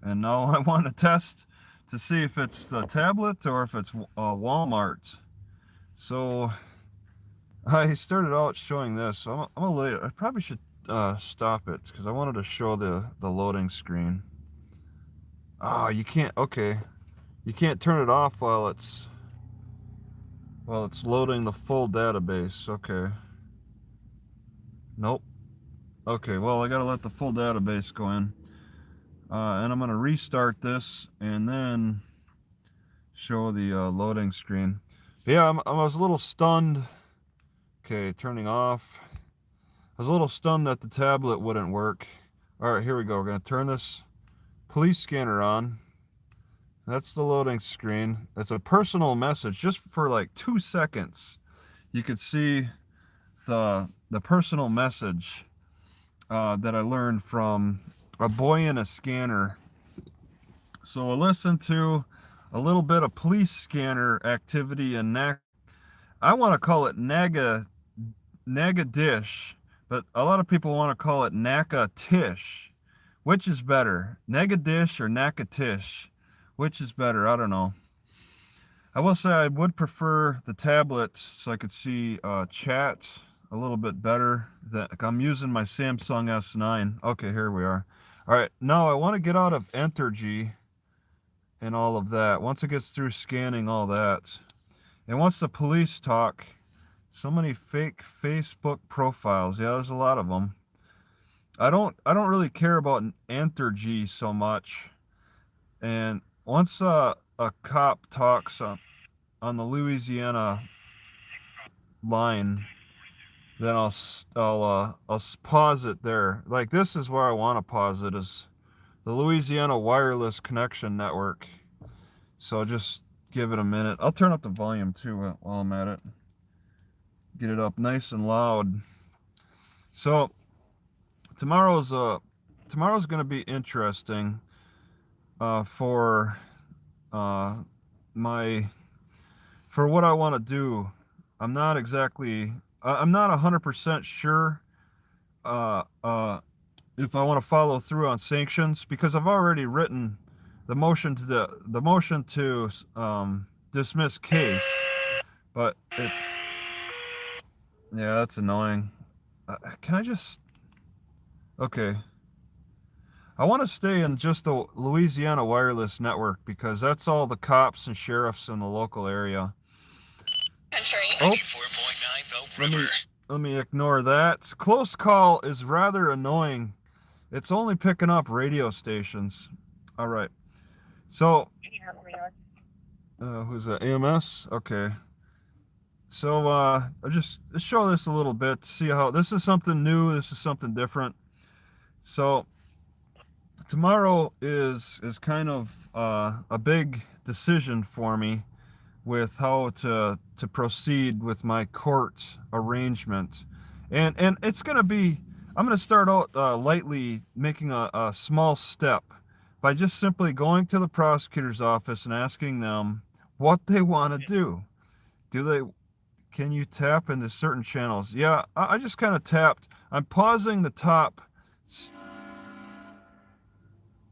And now I want to test to see if it's the tablet or if it's Walmart. So I started out showing this. So I'm a late. I probably should stop it because I wanted to show the loading screen. Oh, you can't. Okay, you can't turn it off while it's loading the full database. Okay. Nope. Okay. Well, I gotta let the full database go in, and I'm gonna restart this and then show the loading screen. But yeah, I was a little stunned. Okay, turning off. I was a little stunned that the tablet wouldn't work. All right, here we go. We're gonna turn this police scanner on. That's the loading screen. It's a personal message. Just for like 2 seconds, you could see the personal message that I learned from a boy in a scanner. So I listened to a little bit of police scanner activity in I want to call it Nagadish, but a lot of people want to call it Nakatish. Which is better, Nagadish or Nakatish? Which is better? I don't know. I will say I would prefer the tablet so I could see chat a little bit better. I'm using my Samsung S9. Okay, here we are. All right, now I want to get out of Entergy and all of that. Once it gets through scanning all that, and once the police talk, so many fake Facebook profiles. Yeah, there's a lot of them. I don't really care about Entergy so much. And once a cop talks on the Louisiana line, then I'll pause it there. Like this is where I want to pause it is the Louisiana Wireless Connection Network. So just give it a minute. I'll turn up the volume too while I'm at it. Get it up nice and loud. So tomorrow's tomorrow's gonna be interesting for uh, my for what I want to do. I'm not exactly. I'm not 100% sure uh, uh, if I want to follow through on sanctions because I've already written the motion to dismiss case, but it yeah that's annoying. Can I just okay? I want to stay in just the Louisiana wireless network because that's all the cops and sheriffs in the local area. Oh, let me ignore that. Close call is rather annoying. It's only picking up radio stations. All right. So, who's that? AMS? Okay. So, I'll just show this a little bit. See how this is something new. This is something different. So, tomorrow is kind of a big decision for me with how to proceed with my court arrangement, and it's gonna be. I'm gonna start out lightly, making a small step by just simply going to the prosecutor's office and asking them what they want to do. Do they? Can you tap into certain channels? Yeah, I just kind of tapped. I'm pausing the top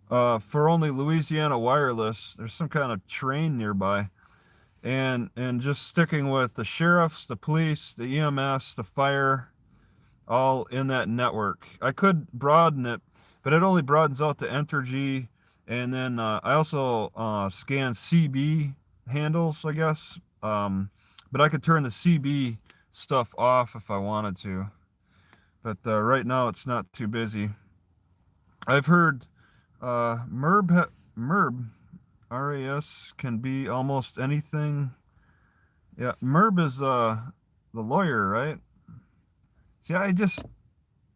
for only Louisiana wireless. There's some kind of train nearby and just sticking with the sheriffs, the police, the EMS, the fire, all in that network. I could broaden it, but it only broadens out to Entergy, and then I also scan CB handles, I guess. But I could turn the CB stuff off if I wanted to. But right now it's not too busy. I've heard MERB RAS can be almost anything. Yeah, Merb is the lawyer, right? See, I just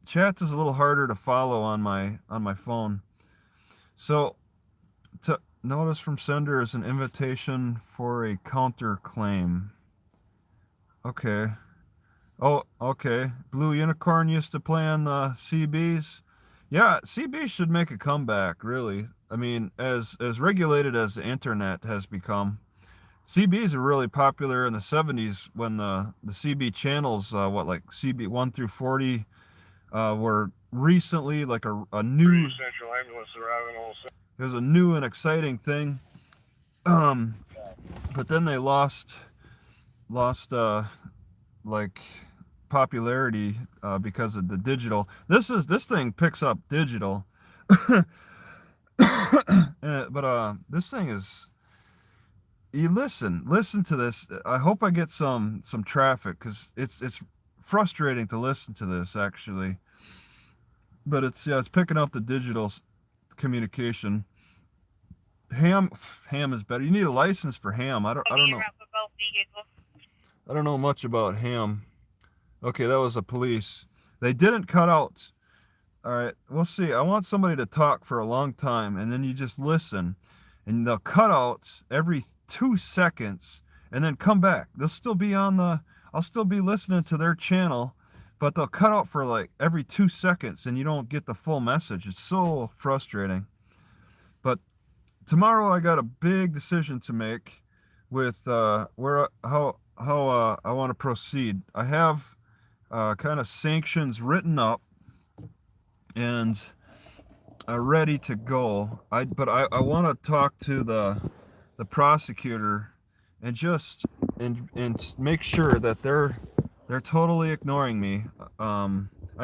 chat is a little harder to follow on my phone. So, to notice from sender is an invitation for a counterclaim. Okay. Oh, okay. Blue Unicorn used to play on the CBs. Yeah, CB should make a comeback, really. I mean, as regulated as the internet has become, CBs are really popular in the 70s when the CB channels, like CB 1 through 40, were recently like a new. Central ambulance arriving on It was a new and exciting thing. Um, but then they lost like popularity because of the digital. This thing picks up digital, but this thing is, you listen to this. I hope I get some traffic because it's frustrating to listen to this actually. But it's picking up the digital communication. Ham ham is better. You need a license for ham. I don't know much about ham. Okay, that was the police. They didn't cut out. All right, we'll see. I want somebody to talk for a long time, and then you just listen, and they'll cut out every 2 seconds, and then come back. They'll still be on the. I'll still be listening to their channel, but they'll cut out for like every 2 seconds, and you don't get the full message. It's so frustrating. But tomorrow I got a big decision to make with where how I want to proceed. I have kind of sanctions written up and ready to go. I want to talk to the prosecutor and just and make sure that they're totally ignoring me. I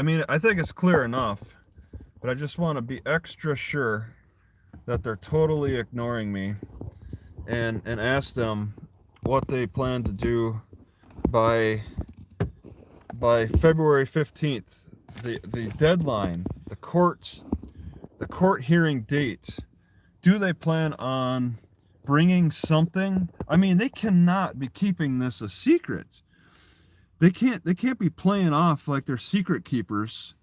mean, I think it's clear enough, but I just want to be extra sure that they're totally ignoring me, and ask them what they plan to do by February 15th, the deadline, the court hearing date. Do they plan on bringing something? I mean, they cannot be keeping this a secret. They can't be playing off like they're secret keepers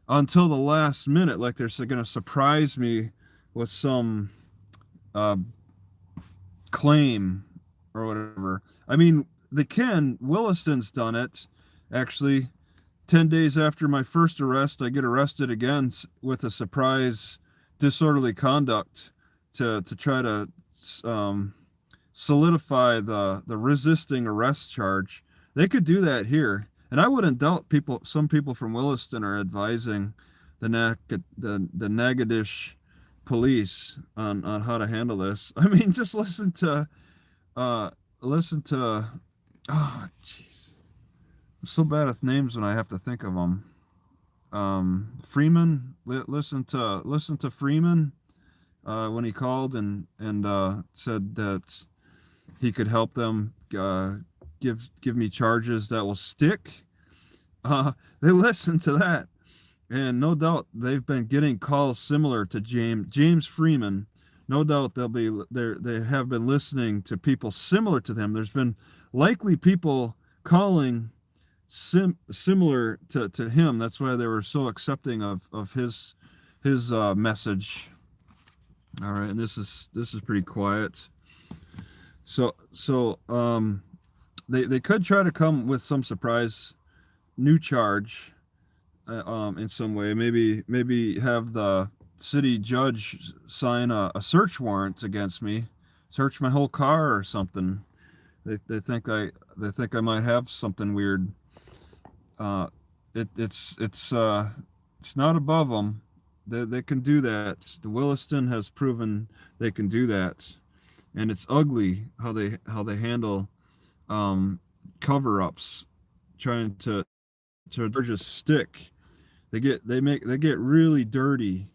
until the last minute, like they're going to surprise me with some claim or whatever. I mean, Williston's done it. Actually, 10 days after my first arrest, I get arrested again with a surprise disorderly conduct to try to solidify the resisting arrest charge. They could do that here. And I wouldn't doubt some people from Williston are advising the Natchitoches police on how to handle this. I mean, just listen to oh jeez, I'm so bad with names when I have to think of them. Freeman, listen to Freeman when he called and said that he could help them give me charges that will stick. They listened to that. And no doubt they've been getting calls similar to James Freeman. No doubt they have been listening to people similar to them. There's been likely people calling similar to him. That's why they were so accepting of his message. All right, and this is pretty quiet. So they could try to come with some surprise new charge. In some way, maybe have the city judge sign a search warrant against me, search my whole car or something. They think I might have something weird. It's not above them. They can do that. The Williston has proven they can do that, and it's ugly how they handle cover-ups, trying to just stick. They get really dirty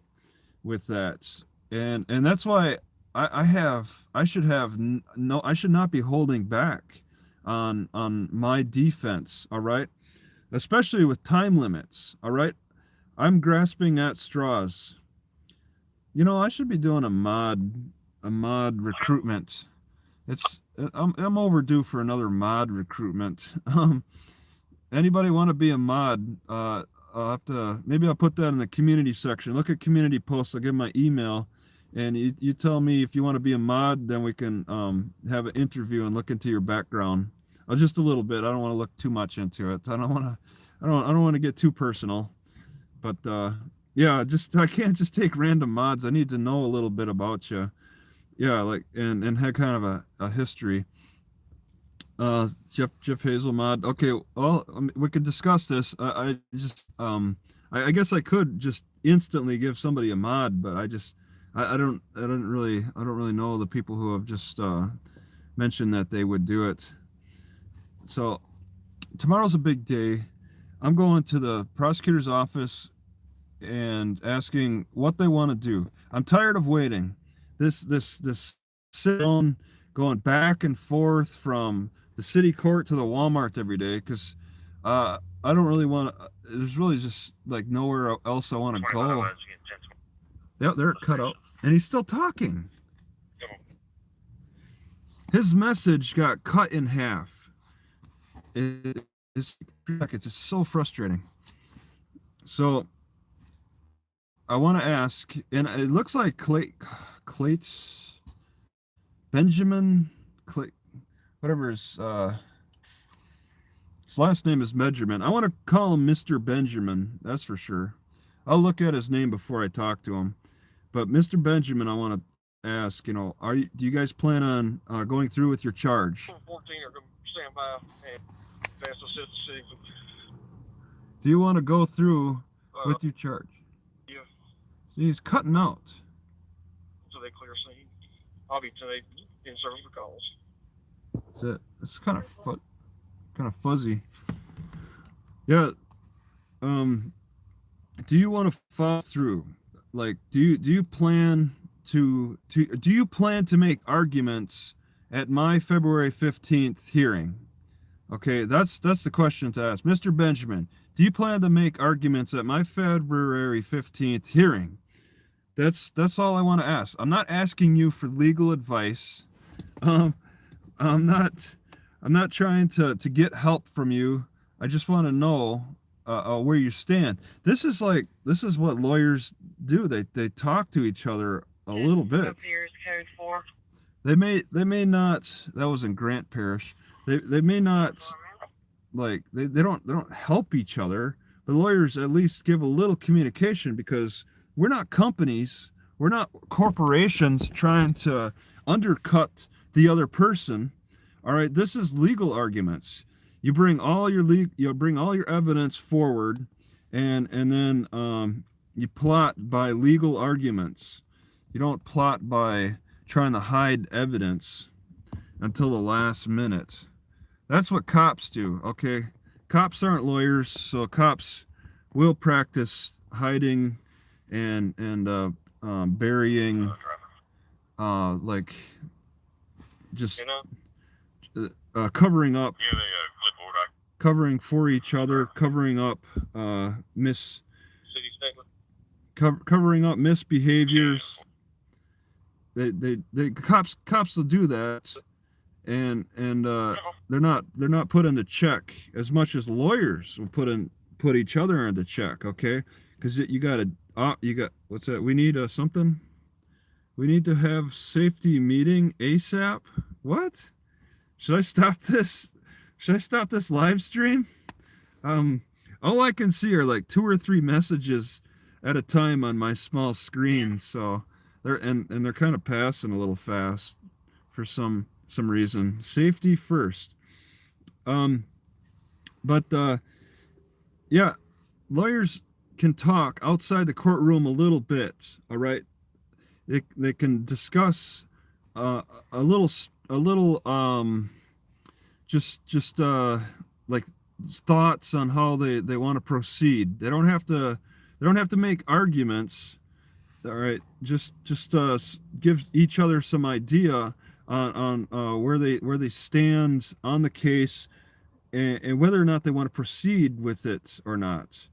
with that, and that's why I should not be holding back on my defense. All right, especially with time limits. All right, I'm grasping at straws. You know, I should be doing a mod recruitment. I'm overdue for another mod recruitment. Anybody want to be a mod? Maybe I'll put that in the community section. Look at community posts. I'll give my email, and you tell me if you want to be a mod. Then we can have an interview and look into your background. Just a little bit. I don't want to look too much into it. I don't want to get too personal. But yeah, I can't just take random mods. I need to know a little bit about you. Yeah, like and have kind of a history. Jeff Hazel mod. Okay, well, we could discuss this. I guess I could just instantly give somebody a mod, but I don't really know the people who have just mentioned that they would do it. So tomorrow's a big day. I'm going to the prosecutor's office and asking what they want to do. I'm tired of waiting. This sit down, going back and forth from the city court to the Walmart every day because I don't really want to. There's really just like nowhere else I want to go. Yep, they're cut out, and he's still talking. His message got cut in half. It's just so frustrating. So I want to ask, and it looks like Clates Benjamin Clay, whatever his last name is Measurement. I want to call him Mr. Benjamin. That's for sure. I'll look at his name before I talk to him. But Mr. Benjamin, I want to ask, do you guys plan on going through with your charge? 14 are going to stand by and pass the citizen. Do you want to go through with your charge? Yeah. See, he's cutting out. So they clear scene. I'll be today in service of calls. That's it. It's kind of fuzzy. Yeah. Do you want to follow through? Like, do you plan to make arguments at my February 15th hearing? Okay, that's the question to ask. Mr. Benjamin, do you plan to make arguments at my February 15th hearing? That's all I want to ask. I'm not asking you for legal advice. I'm not trying to get help from you. I just want to know where you stand. This is what lawyers do. They talk to each other a little bit. Code 4. They may not. That was in Grant Parish. They may not they don't help each other. But lawyers at least give a little communication because we're not companies. We're not corporations trying to undercut the other person. All right, this is legal arguments. You bring all your evidence forward, and then you plot by legal arguments. You don't plot by trying to hide evidence until the last minute. That's what cops do. Okay, cops aren't lawyers, so cops will practice hiding and burying, just covering up, covering for each other, covering up covering up misbehaviors. They cops will do that, and they're not put into check as much as lawyers will put each other into check. Okay, because you got what's that? We need something. We need to have safety meeting ASAP. What? Should I stop this? Should I stop this live stream? All I can see are like 2 or 3 messages at a time on my small screen. So they're kind of passing a little fast for some reason. Safety first. But yeah, lawyers can talk outside the courtroom a little bit. All right, they can discuss a little just like thoughts on how they want to proceed. They don't have to make arguments. All right, just give each other some idea on where they stand on the case, and whether or not they want to proceed with it or not.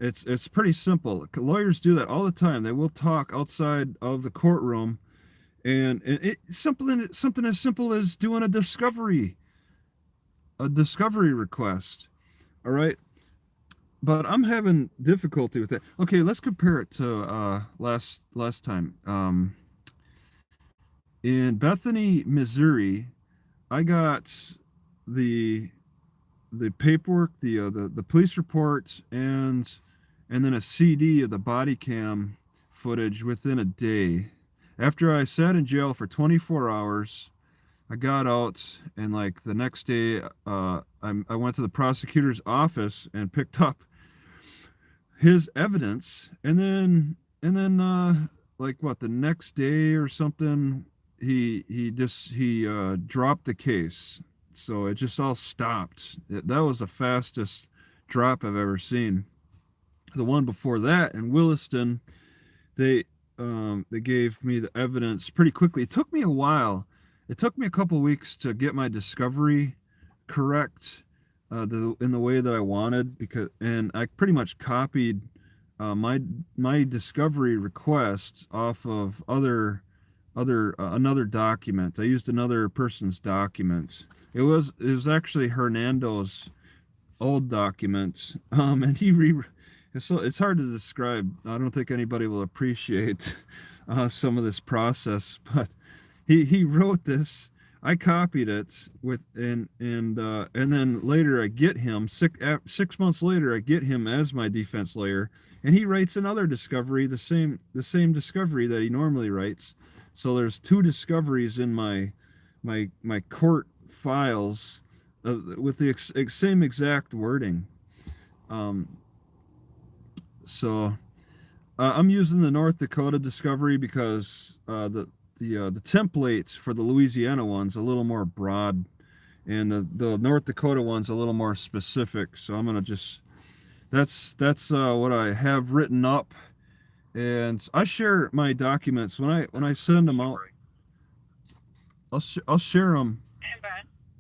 It's pretty simple. Lawyers do that all the time. They will talk outside of the courtroom, and it's something as simple as doing a discovery request. All right, but I'm having difficulty with that. Okay, let's compare it to last time. In Bethany, Missouri, I got the paperwork, the police report, and then a CD of the body cam footage within a day. After I sat in jail for 24 hours, I got out, and like the next day, I went to the prosecutor's office and picked up his evidence, and then like what, the next day or something, he dropped the case, so it just all stopped. That was the fastest drop I've ever seen. The one before that in Williston, they they gave me the evidence pretty quickly. It took me a while. It took me a couple weeks to get my discovery correct, in the way that I wanted, because and I pretty much copied my discovery request off of other another document. I used another person's document. It was actually Hernando's old document, and it's hard to describe. I don't think anybody will appreciate some of this process, but he wrote this. I copied it with and then later I get him 6 months later. I get him as my defense lawyer, and he writes another discovery, the same discovery that he normally writes. So there's two discoveries in my court files, with the same exact wording. Um, so I'm using the North Dakota discovery because the templates for the Louisiana one's a little more broad, and the North Dakota one's a little more specific. So I'm gonna just that's what I have written up, and I share my documents when I send them out. I'll share them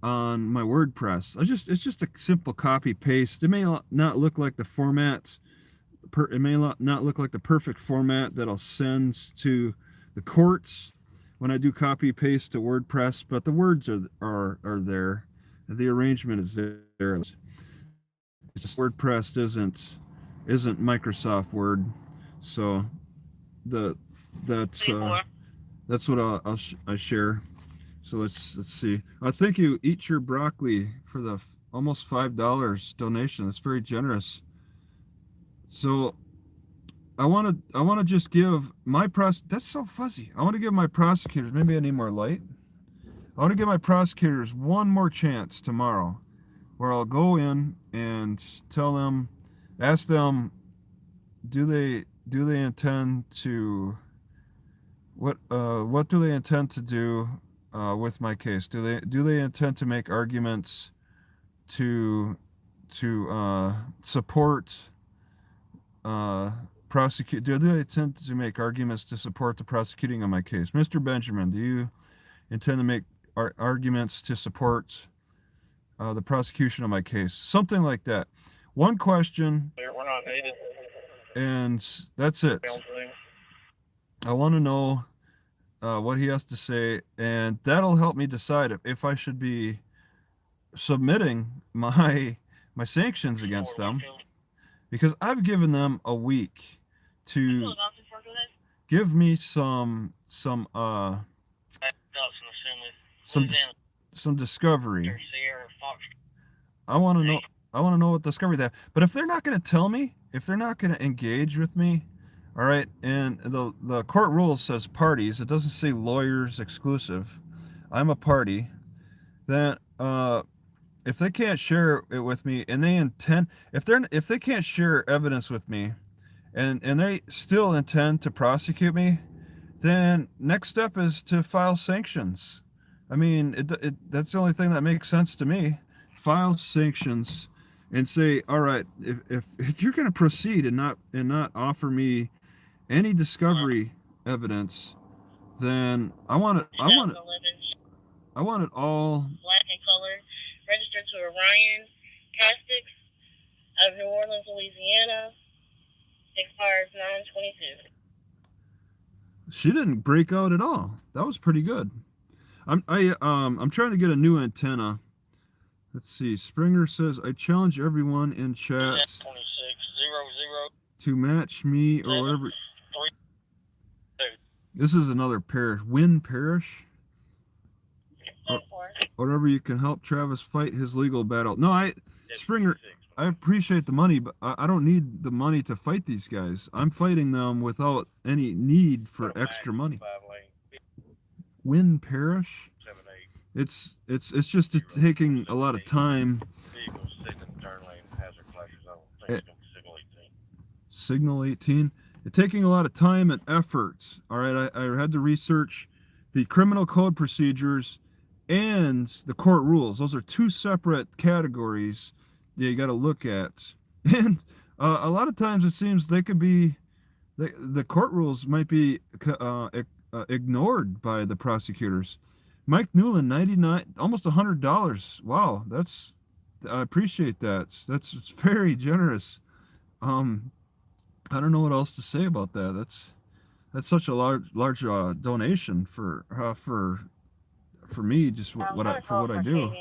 on my WordPress. It's just a simple copy paste. It may not look like the format. It may not look like the perfect format that I'll send to the courts when I do copy paste to WordPress, but the words are there. The arrangement is there. It's just WordPress isn't Microsoft Word, so the that's what I share. So let's see. Thank you. Eat your broccoli for the almost $5 donation. That's very generous. So I want to just give my that's so fuzzy. I want to give my prosecutors, maybe I need more light. I want to give my prosecutors one more chance tomorrow, where I'll go in and ask them, do they intend to what do they intend to do with my case? Do they intend to make arguments to support prosecute? Do they intend to make arguments to support the prosecuting of my case? Mr. Benjamin, do you intend to make arguments to support the prosecution of my case? Something like that. One question. We're not needed. And that's it. I want to know what he has to say, and that'll help me decide if I should be submitting my sanctions against them, because I've given them a week to give me some discovery. I want to know what discovery that. But if they're not going to tell me, if they're not going to engage with me, all right, and the court rule says parties. It doesn't say lawyers exclusive. I'm a party. Then if they can't share it with me, and if they can't share evidence with me, and they still intend to prosecute me, then next step is to file sanctions. I mean, that's the only thing that makes sense to me. File sanctions and say, all right, if you're going to proceed and not offer me any discovery evidence, then I want it all. Black in color, registered to Orion Castics of New Orleans, Louisiana. Expires 9/22. She didn't break out at all. That was pretty good. I'm trying to get a new antenna. Let's see. Springer says, I challenge everyone in chat to match me or whatever. This is another parish. Wynn Parish. Whatever you can help Travis fight his legal battle. No, Springer, I appreciate the money, but I don't need the money to fight these guys. I'm fighting them without any need for extra money. Wynn Parish. It's just taking a lot of time. Signal 18. taking a lot of time and effort. All right, I had to research the criminal code procedures and the court rules. Those are two separate categories that you got to look at. And a lot of times it seems they could be the court rules might be ignored by the prosecutors. Mike Newland, 99, almost $100. Wow, I appreciate that. That's very generous. Um, I don't know what else to say about that. That's such a large donation for me, just for what I do.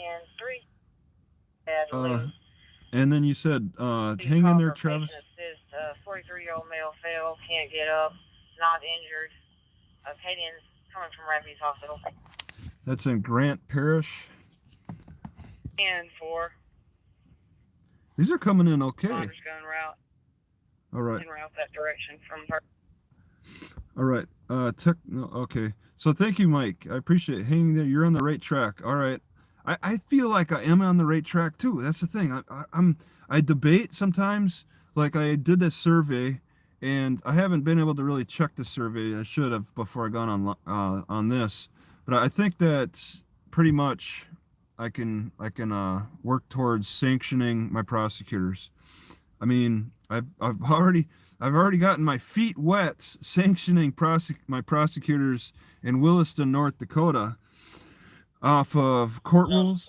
And then you said, hang in there, Travis. 43-year-old male fell, can't get up, not injured. Acadian's coming from Rapids Hospital. That's in Grant Parish. And 4. These are coming in okay. Gun route. All right. En route that direction from her. All right. Okay. So thank you, Mike. I appreciate it. Hanging there. You're on the right track. All right. I feel like I am on the right track too. That's the thing. I debate sometimes. Like I did this survey, and I haven't been able to really check the survey. I should have before I gone on this. But I think that pretty much I can work towards sanctioning my prosecutors. I mean, I've already gotten my feet wet sanctioning my prosecutors in Williston, North Dakota, off of court rules.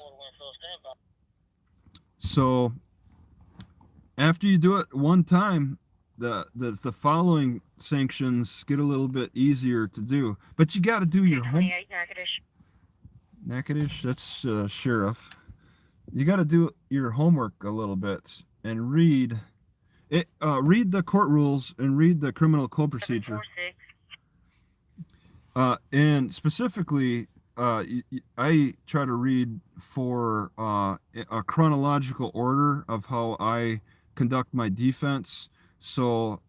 So after you do it one time, the following sanctions get a little bit easier to do. But you got to do your homework. Natchitoches, that's sheriff. You got to do your homework a little bit and read the court rules and read the criminal code procedure. And specifically, I try to read for a chronological order of how I conduct my defense. So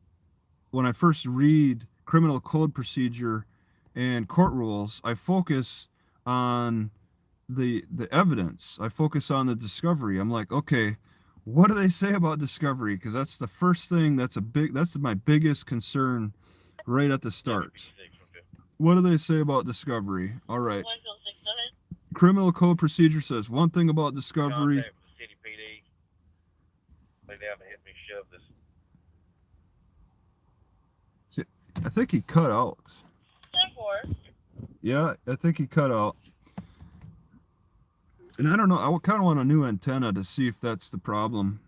when I first read criminal code procedure and court rules, I focus on the evidence. I focus on the discovery. I'm like, okay, what do they say about discovery? Because that's the first thing. That's my biggest concern right at the start. What do they say about discovery? All right. Criminal code procedure says one thing about discovery. City PD. They haven't hit me, shove this. See, I think he cut out. Yeah, I think he cut out. And I don't know. I kind of want a new antenna to see if that's the problem.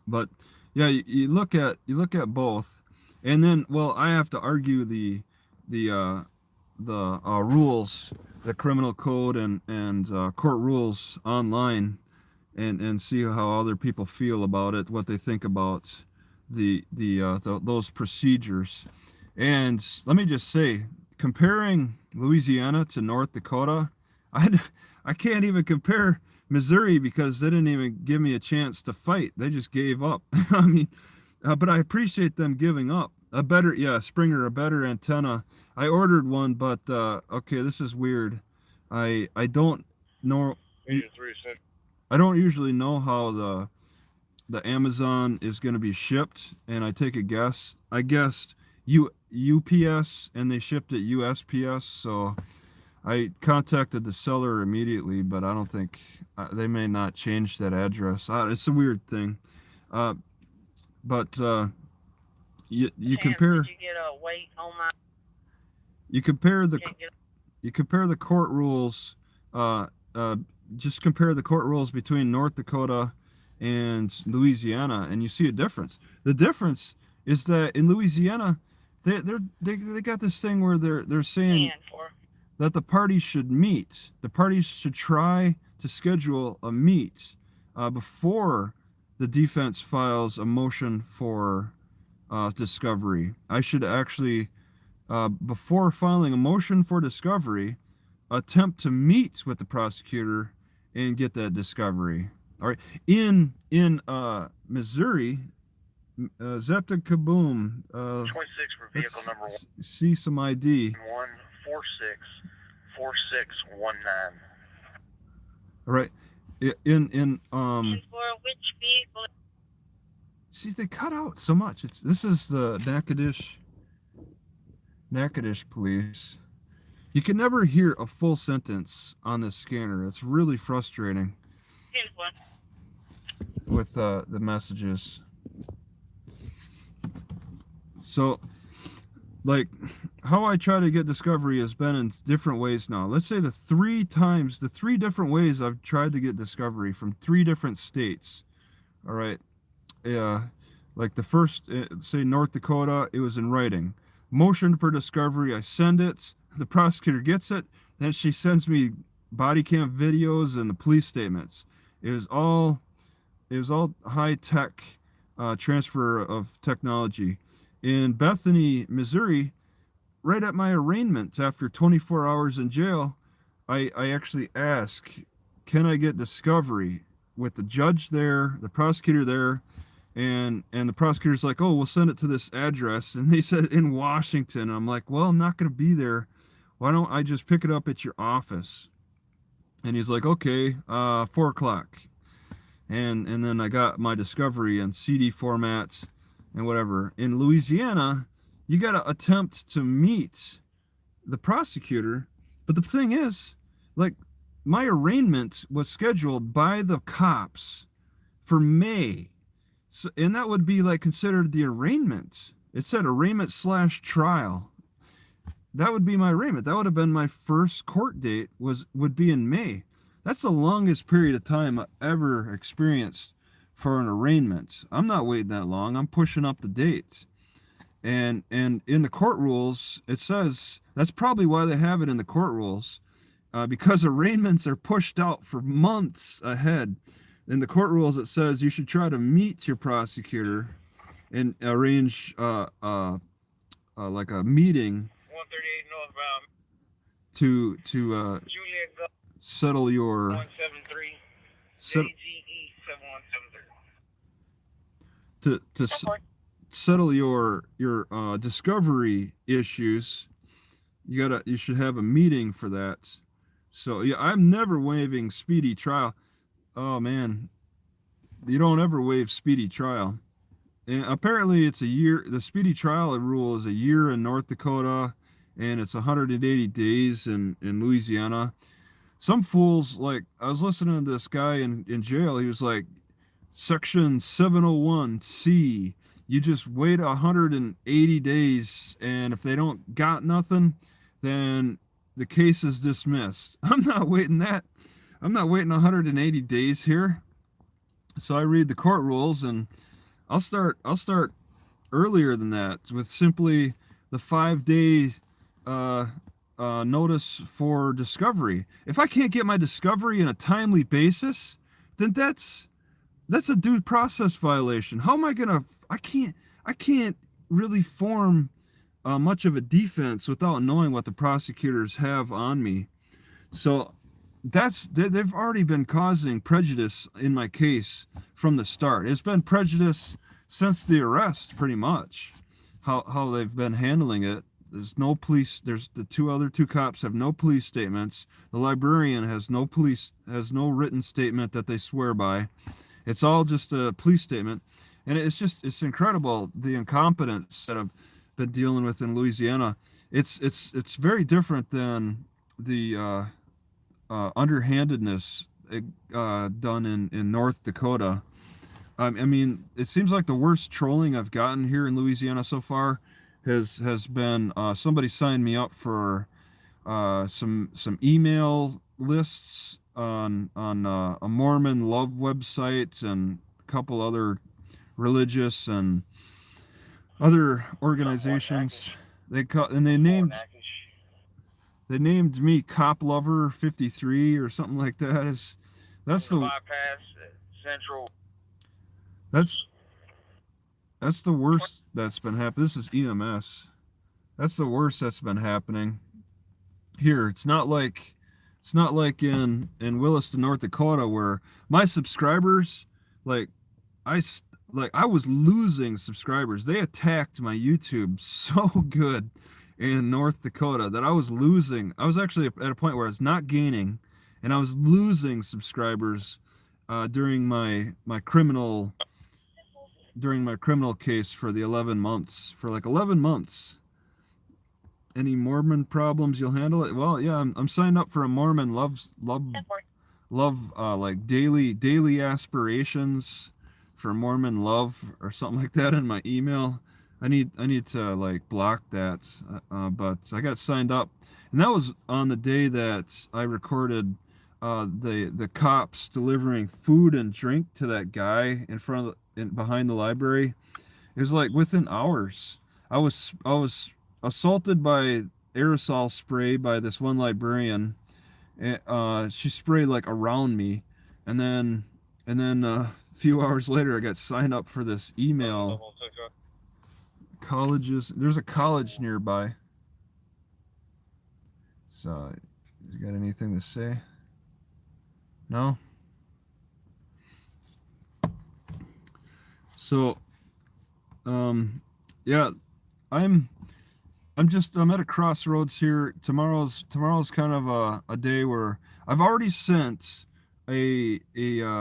But yeah, you look at both, and then I have to argue the rules, the criminal code and court rules online, and see how other people feel about it, what they think about those procedures. And let me just say, comparing Louisiana to North Dakota, I can't even compare Missouri because they didn't even give me a chance to fight. They just gave up. I mean, but I appreciate them giving up. Springer, a better antenna. I ordered one, but okay, this is weird. I don't know. I don't usually know how the Amazon is going to be shipped, and I take a guess. I guessed UPS, and they shipped it USPS. So I contacted the seller immediately, but I don't think they may not change that address. It's a weird thing. But you compare. Did you get a weight on my? You compare the court rules. Just compare the court rules between North Dakota and Louisiana, and you see a difference. The difference is that in Louisiana, they got this thing where they're saying that the parties should meet. The parties should try to schedule a meet before the defense files a motion for discovery. I should actually, before filing a motion for discovery, attempt to meet with the prosecutor and get that discovery. All right. In Missouri, Zepta Kaboom. 26 for vehicle number 1. See some ID. 1464619. All right. In For which vehicle? See, they cut out so much. This is the Natchitoches police. You can never hear a full sentence on this scanner. It's really frustrating with the messages. So, like, how I try to get discovery has been in different ways now. Let's say the three different ways I've tried to get discovery from 3 different states. All right. Like the first, say North Dakota, it was in writing. Motion for discovery, I send it. The prosecutor gets it. Then she sends me body cam videos and the police statements. It was all high tech transfer of technology. In Bethany, Missouri, right at my arraignment after 24 hours in jail, I actually ask, can I get discovery with the judge there, the prosecutor there, and the prosecutor's like, oh, we'll send it to this address. And they said in Washington. And I'm like, well, I'm not going to be there. Why don't I just pick it up at your office? And he's like, okay, 4 o'clock. And then I got my discovery in CD format and whatever. In Louisiana, you got to attempt to meet the prosecutor. But the thing is, like, my arraignment was scheduled by the cops for May. So, and that would be like considered the arraignment. It said arraignment / trial. That would be my arraignment. That would have been my first court date would be in May. That's the longest period of time I ever experienced for an arraignment. I'm not waiting that long. I'm pushing up the date. And in the court rules, it says, that's probably why they have it in the court rules, because arraignments are pushed out for months ahead. In the court rules, it says you should try to meet your prosecutor and arrange like a meeting 138 northbound. to Juliet Go settle your 173. set, JGE 7173. to settle your discovery issues. You should have a meeting for that. So yeah, I'm never waiving speedy trial. Oh man, you don't ever waive speedy trial. And apparently it's a year. The speedy trial rule is a year in North Dakota, and it's 180 days in Louisiana. Some fools, like, I was listening to this guy in jail. He was like, Section 701C, you just wait 180 days, and if they don't got nothing, then the case is dismissed. I'm not waiting that. I'm not waiting 180 days here. So I read the court rules, and I'll start earlier than that with simply the 5-day notice for discovery. If I can't get my discovery in a timely basis, then that's a due process violation. How am I gonna? I can't really form much of a defense without knowing what the prosecutors have on me. So they've already been causing prejudice in my case from the start. It's been prejudice since the arrest, pretty much. How they've been handling it. There's no police. There's the other two cops have no police statements. The librarian has no written statement that they swear by. It's all just a police statement, and it's incredible the incompetence that I've been dealing with in Louisiana. It's very different than the underhandedness done in North Dakota. I mean, it seems like the worst trolling I've gotten here in Louisiana so far has been somebody signed me up for some email lists on a Mormon love website and a couple other religious and other organizations. They named me Cop Lover 53 or something like that. That's the bypass Central. That's the worst that's been happening. This is EMS. That's the worst that's been happening here. It's not like in Williston, North Dakota, where my subscribers, I was losing subscribers. They attacked my YouTube so good in North Dakota that I was losing. I was actually at a point where I was not gaining, and I was losing subscribers during my criminal during my criminal case for the 11 months. For like 11 months. Any Mormon problems, you'll handle it? Well, yeah, I'm signed up for a Mormon love like daily aspirations for Mormon love or something like that in my email. I need to like block that, but I got signed up, and that was on the day that I recorded the cops delivering food and drink to that guy in front of behind the library. It was like within hours. I was assaulted by aerosol spray by this one librarian. She sprayed like around me, and then a few hours later, I got signed up for this email. Colleges. There's a college nearby. So, you got anything to say? No. So, yeah, I'm I'm at a crossroads here. Tomorrow's kind of a day where I've already sent a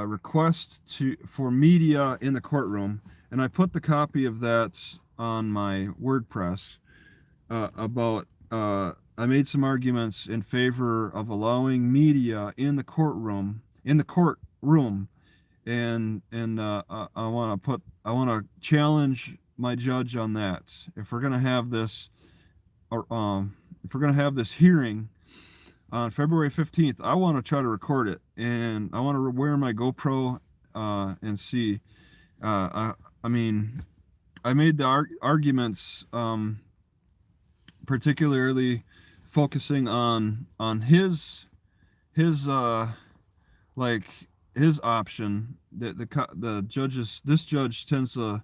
request for media in the courtroom, and I put the copy of that on my WordPress about I made some arguments in favor of allowing media in the courtroom and I want to challenge my judge on that. If we're gonna have this if we're gonna have this hearing on February 15th, I want to try to record it, and I want to wear my GoPro and see. I mean, I made the arguments, particularly focusing on his like his option. The judges, this judge tends to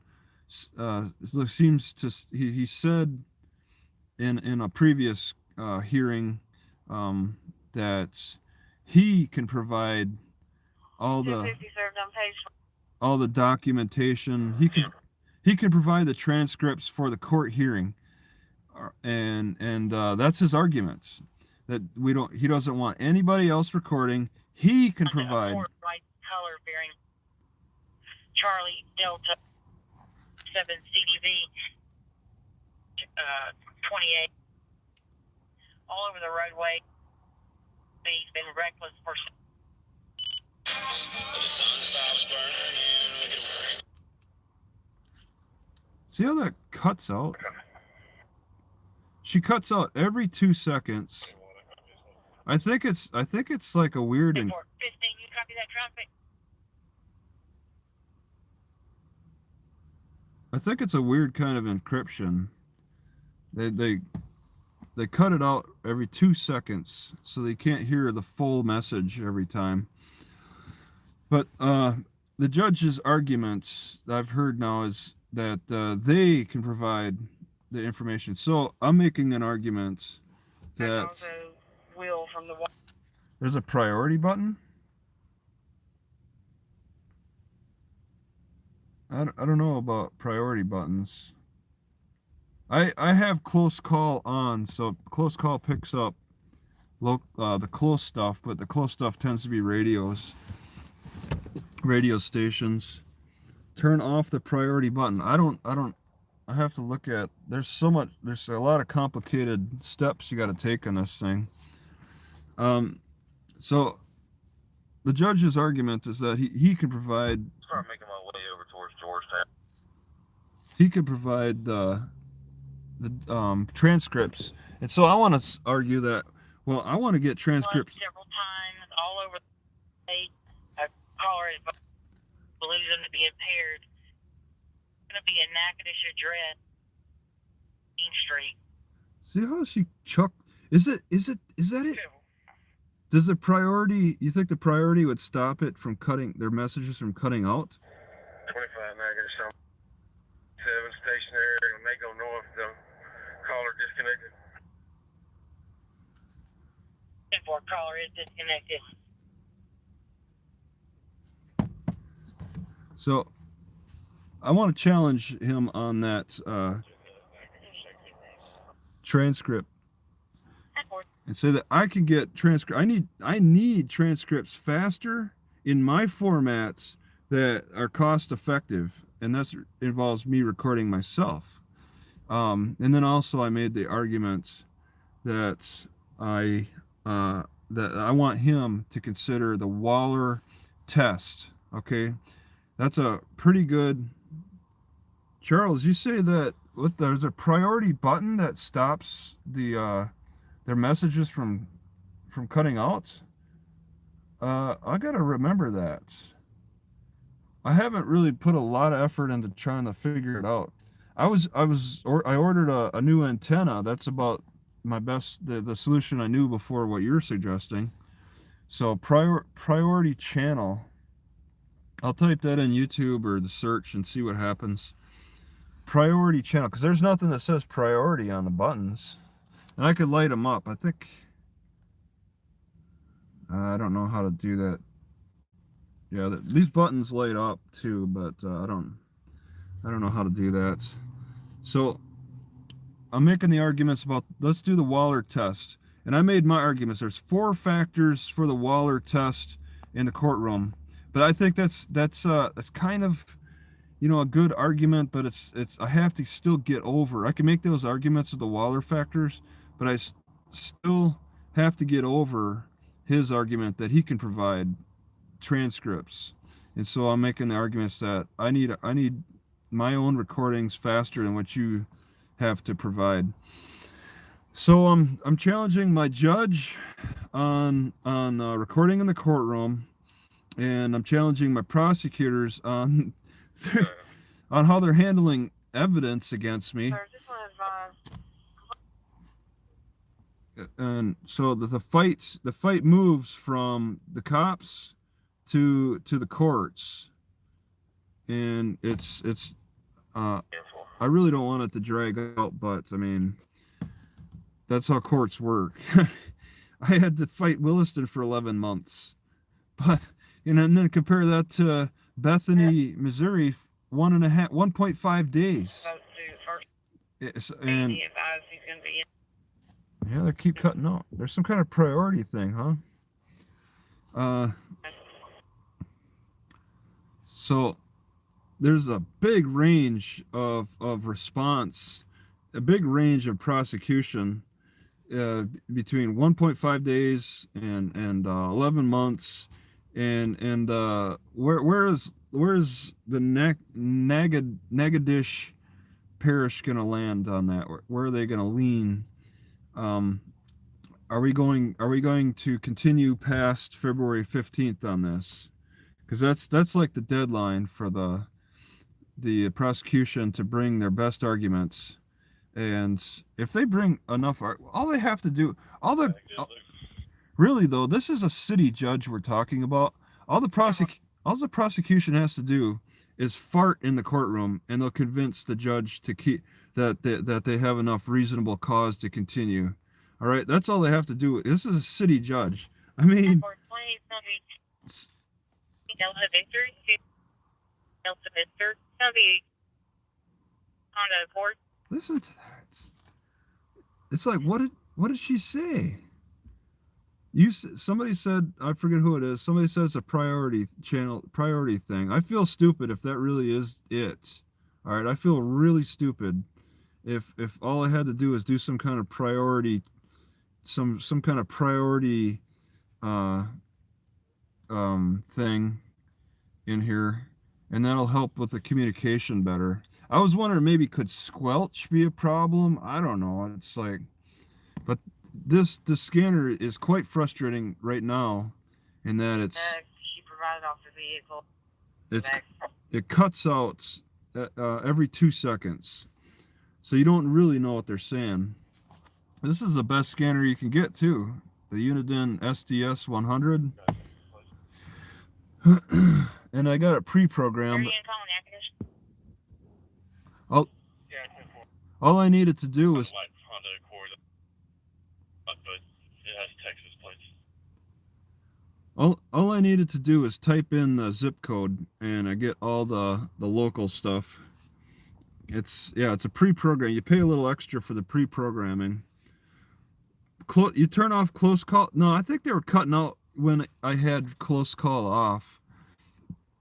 seems to he said in a previous hearing that he can provide all the documentation. He can provide the transcripts for the court hearing, and that's his argument, that he doesn't want anybody else recording. He can provide. White color bearing Charlie Delta 7 CDV 28 all over the roadway. He's been reckless for. See how that cuts out? She cuts out every 2 seconds. I think it's like a weird. 15, you copy that traffic? I think it's a weird kind of encryption. They cut it out every 2 seconds, so they can't hear the full message every time. But the judge's argument that I've heard now is that they can provide the information. So I'm making an argument that Will from the. There's a priority button. I don't know about priority buttons. I have close call on, so close call picks up the close stuff, but the close stuff tends to be radio stations. Turn off the priority button. I have to look at, there's a lot of complicated steps you got to take on this thing. So the judge's argument is that he can provide. Start making my way over towards Georgetown. He could provide the transcripts, and so I want to argue that. Well, I want to get transcripts. Several times all over the state. A caller believes him to be impaired. It's going to be a Natchitoches address, Main Street. See how she chucked? Is that it? Does the priority? You think the priority would stop it from cutting their messages from cutting out? 25 Natchitoches, 7 stationary. When they go north, the caller disconnected. 10-4 caller is disconnected. So I want to challenge him on that transcript and say that I can get transcript. I need transcripts faster in my formats that are cost effective, and that involves me recording myself. And then also I made the argument that I that I want him to consider the Waller test. Okay, that's a pretty good. Charles, you say that there's a priority button that stops their messages from cutting out. I gotta remember that. I haven't really put a lot of effort into trying to figure it out. I ordered a new antenna. That's about my best the solution I knew before what you're suggesting. So priority channel. I'll type that in YouTube or the search and see what happens. Priority channel, because there's nothing that says priority on the buttons, and I could light them up. I think I don't know how to do that. Yeah, these buttons light up too, but I don't know how to do that. So I'm making the arguments about, let's do the Waller test. And I made my arguments. There's 4 factors for the Waller test in the courtroom. But I think that's kind of, a good argument, but it's I have to still get over. I can make those arguments of the Waller factors, but I still have to get over his argument that he can provide transcripts. And so I'm making the arguments that I need my own recordings faster than what you have to provide. So I'm challenging my judge on recording in the courtroom, and I'm challenging my prosecutors on on how they're handling evidence against me. And so the fight moves from the cops to the courts, and it's I really don't want it to drag out, but I mean, that's how courts work. I had to fight Williston for 11 months, but and then compare that to Bethany, Missouri, 1.5 days. And yeah, they keep cutting out. There's some kind of priority thing, huh? So there's a big range of response, a big range of prosecution between 1.5 days and 11 months, and where's the Natchitoches parish gonna land on that? Where are they gonna lean? Are we going to continue past February 15th on this? Because that's like the deadline for the prosecution to bring their best arguments. And if they bring enough, all they have to do, really though, this is a city judge we're talking about. All the prosecution has to do is fart in the courtroom, and they'll convince the judge to keep that they have enough reasonable cause to continue. All right, that's all they have to do. This is a city judge. I mean, listen to that. It's like, what did she say? Somebody said, I forget who it is. Somebody said it's a priority thing. I feel stupid if that really is it. All right, I feel really stupid if all I had to do is do some kind of priority, some kind of priority thing in here, and that'll help with the communication better. I was wondering, maybe could squelch be a problem? I don't know. It's like, but the scanner is quite frustrating right now, in that she provided off the vehicle. It cuts out every 2 seconds, so you don't really know what they're saying. This is the best scanner you can get too, the Uniden SDS 100. And I got it pre-programmed. All I needed to do was all I needed to do is type in the zip code, and I get all the local stuff. It's a pre-program. You pay a little extra for the pre-programming. You turn off close call. No, I think they were cutting out when I had close call off.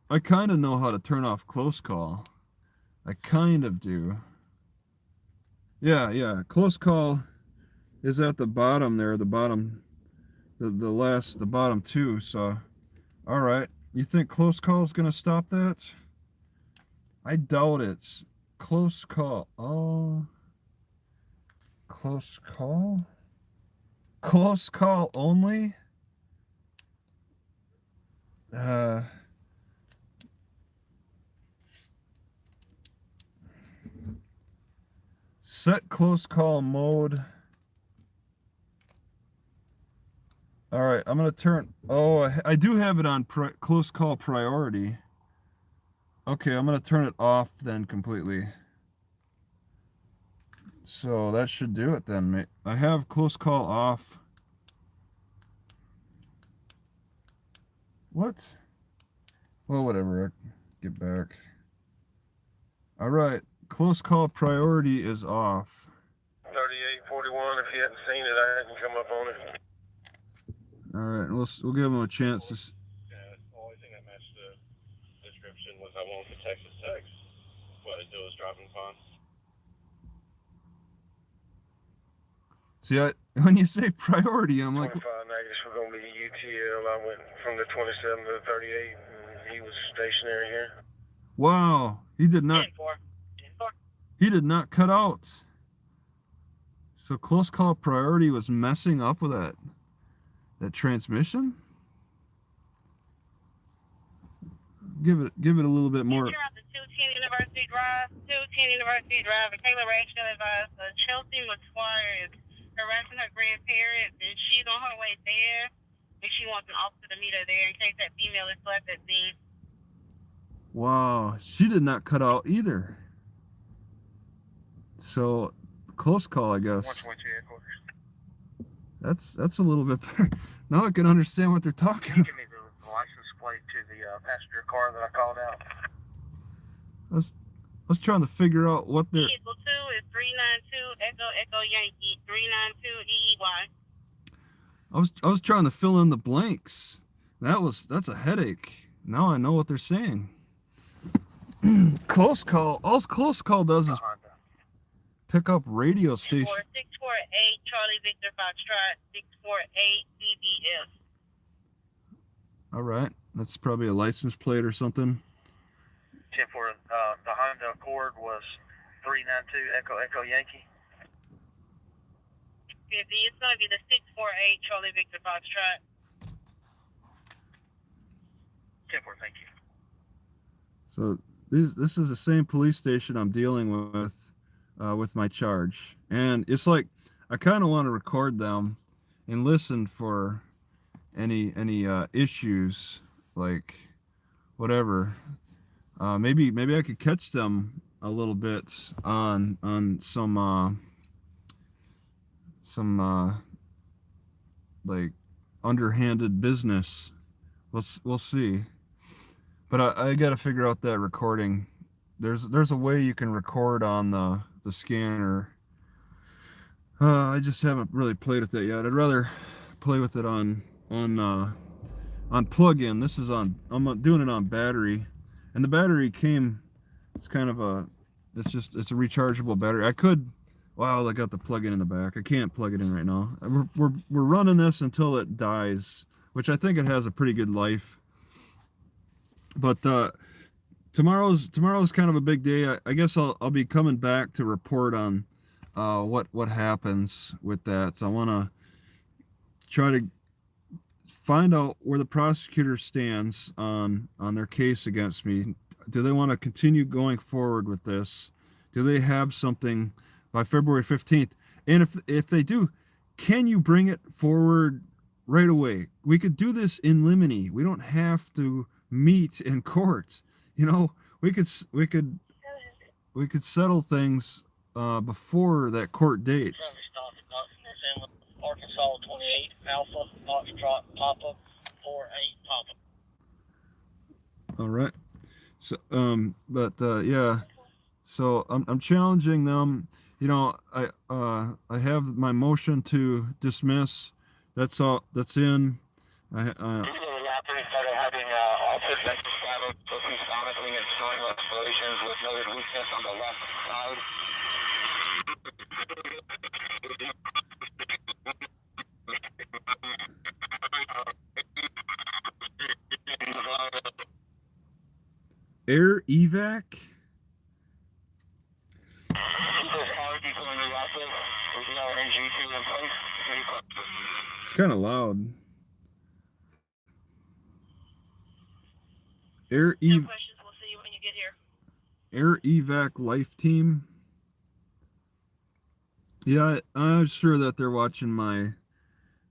I kind of know how to turn off close call. I kind of do. Yeah. Close call is at the bottom there, the bottom, the bottom two. So, all right. You think close call is gonna stop that? I doubt it. Close call. Oh, close call. Close call only. Set close call mode. All right, I'm gonna turn. Oh, I do have it on close call priority. Okay, I'm gonna turn it off then completely. So that should do it then, mate. I have close call off. What? Well, whatever. I get back. All right, close call priority is off. 3841. If you hadn't seen it, I hadn't come up on it. All right, we'll give him a chance to. Yeah, the only thing that matched the description was I wanted the Texas text. What I do is dropping upon. See, when you say priority, I'm like, 25 negatives were going to be UTL. I went from the 27 to the 38, and he was stationary here. wow, he did not. 10-4. 10-4. He did not cut out. So close call priority was messing up with that transmission. Give it a little bit more. You're on the 210 University Drive. 210 University Drive. Michaela Rachel advised Chelsea McSquire is harassing her grandparents, and she's on her way there. And she wants an officer to meet her there in case that female is left at scene. Wow, she did not cut out either. So close call, I guess. 122 headquarters. That's a little bit better. Now I can understand what they're talking about. Give me the license plate to the passenger car that I called out. I was trying to figure out what they're. Vehicle 2 is 392 Echo Yankee 392 EEY. I was trying to fill in the blanks. That's a headache. Now I know what they're saying. Close call. All close call does is pick up radio station. 648 Charlie Victor Foxtrot 648 CBS. All right, that's probably a license plate or something. 10 for the Honda Accord was 392 Echo Yankee. It's going to be the 648 Charlie Victor Foxtrot. 10 for, thank you. So this is the same police station I'm dealing with my charge, and it's like I kind of want to record them and listen for any issues, like whatever. Maybe I could catch them a little bit on some like underhanded business. We'll see. But I got to figure out that recording. There's a way you can record on the scanner. I just haven't really played with that yet. I'd rather play with it on plug-in. This is on. I'm doing it on battery, and the battery came. It's kind of a. It's a rechargeable battery. I could. Wow, I got the plug-in in the back. I can't plug it in right now. We're running this until it dies, which I think it has a pretty good life. But tomorrow's kind of a big day. I guess I'll be coming back to report on what happens with that. So I want to try to find out where the prosecutor stands on their case against me. Do they want to continue going forward with this? Do they have something by February 15th? And if they do, can you bring it forward right away? We could do this in limine. We don't have to meet in court. You know, we could settle things before that court date. Arkansas 28 Alpha Foxtrot Papa 48 Papa. All right. So yeah. So I'm challenging them. You know, I have my motion to dismiss. That's all. That's in. Another weakness on the left side. Air evac? It's kind of loud. Air No ev questions. We'll see you when you get here. Air evac life team. Yeah, I'm sure that they're watching my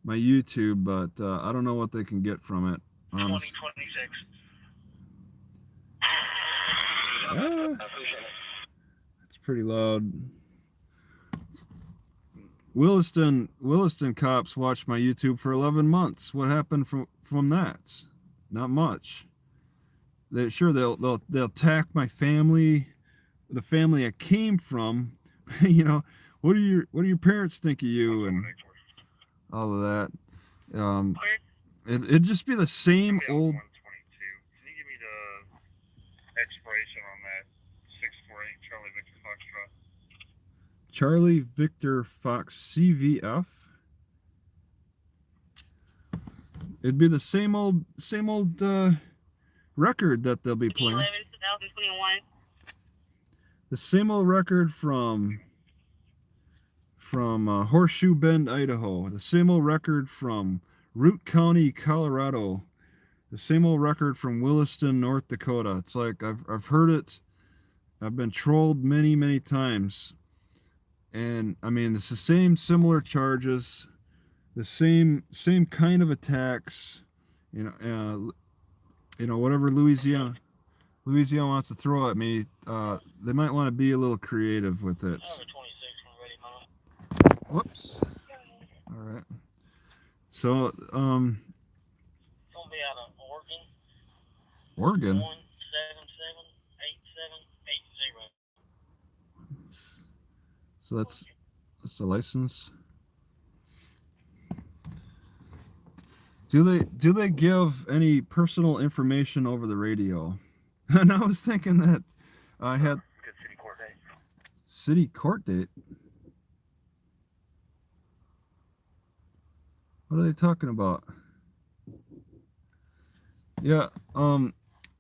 YouTube, but I don't know what they can get from it. 2026. It's pretty loud. Williston cops watched my YouTube for 11 months. What happened from that? Not much. They'll attack my family, the family I came from. You know, what do your parents think of you and all of that. It'd just be the same old. 122. Can you give me the expiration on that 648 Charlie Victor Foxtrot? Charlie Victor Fox CVF. It'd be the same old record that they'll be playing. 2021. The same old record from Horseshoe Bend, Idaho. The same old record from Root County, Colorado. The same old record from Williston, North Dakota. It's like I've heard it. I've been trolled many times. And I mean, it's the same similar charges, the same kind of attacks. You know, whatever Louisiana wants to throw at me, they might want to be a little creative with it. Whoops. All right. So, It's gonna be out of Oregon. 1778780. So that's the license. Do they give any personal information over the radio? And I was thinking that I had Good city court date. city court date. What are they talking about? Yeah,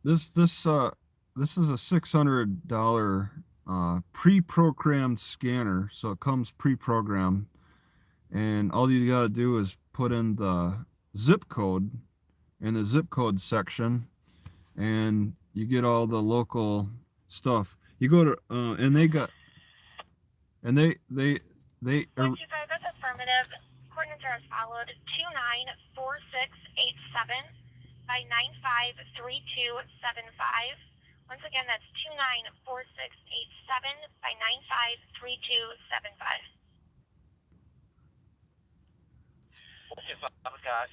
this is a $600 pre-programmed scanner, so it comes pre-programmed, and all you gotta do is put in the zip code in the zip code section, and you get all the local stuff. You go to and they are. 125, that's affirmative. Coordinates are as followed: 294687 by 953275. Once again, that's 294687 by 953275. I've got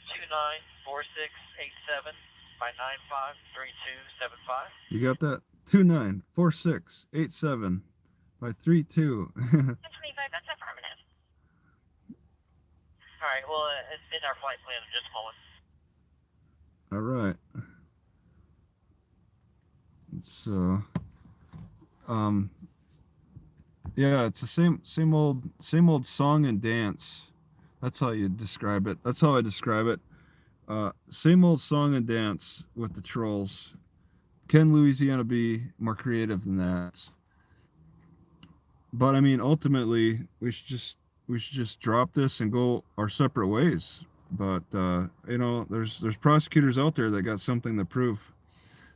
294687 by 953275. You got that? 294687 by 32. 125, that's affirmative. All right, well, it's in our flight plan in just a moment. All right. So, yeah, it's the same old song and dance. That's how you describe it. That's how I describe it. Same old song and dance with the trolls. Can Louisiana be more creative than that? But I mean, ultimately, we should just drop this and go our separate ways. But you know, there's prosecutors out there that got something to prove.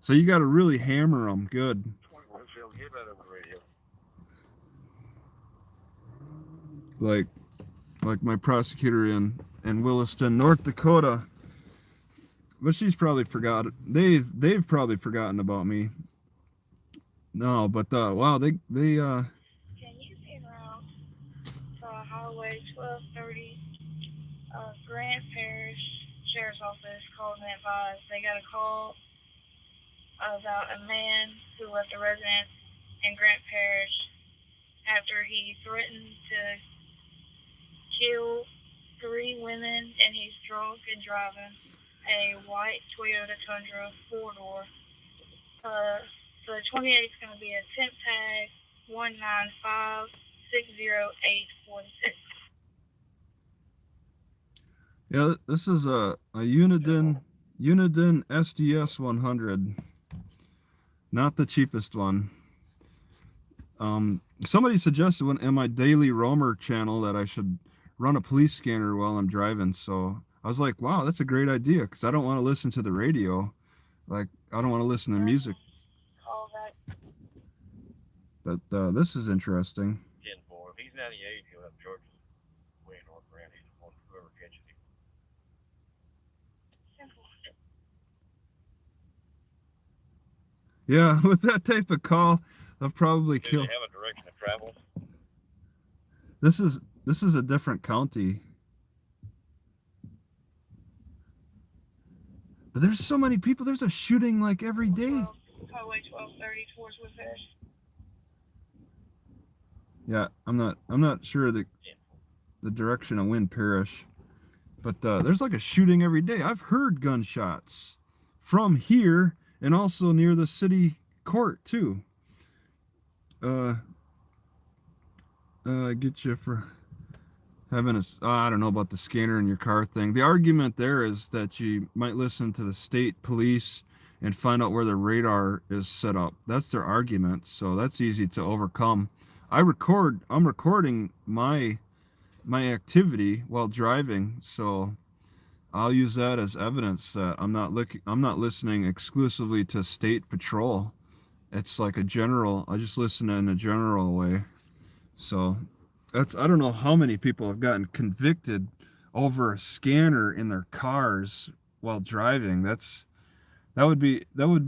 So you got to really hammer them good. Like my prosecutor in Williston, North Dakota. But she's probably forgotten. They've probably forgotten about me. No, but wow, they Can you figure out Highway 1230, Grant Parish Sheriff's Office called and advised they got a call about a man who left a residence in Grant Parish after he threatened to kill 3 women, and he's drunk and driving a white Toyota Tundra 4-door. So the 28th is going to be a temp tag 195-60846. Yeah, this is a Uniden SDS 100, not the cheapest one. Somebody suggested in my Daily Roamer channel that I should run a police scanner while I'm driving. So I was like, wow, that's a great idea, because I don't want to listen to the radio. Like, I don't want to listen to music. All right. But this is interesting. 10-4. If he's 98, he'll have Georgia's way north around. He's the one whoever catches him. Simple. Yeah, with that type of call, they'll probably Do kill. they have a direction of travel? This is a different county. But there's so many people. There's a shooting like every day. Highway 1230 towards Woodbury. Yeah, I'm not sure the direction of Wind Parish, but there's like a shooting every day. I've heard gunshots from here and also near the city court too. I get you for having I don't know about the scanner in your car thing. The argument there is that you might listen to the state police and find out where the radar is set up. That's their argument, so that's easy to overcome. I'm recording my activity while driving, so I'll use that as evidence that I'm not listening exclusively to state patrol. It's like I just listen in a general way. So I don't know how many people have gotten convicted over a scanner in their cars while driving. That would be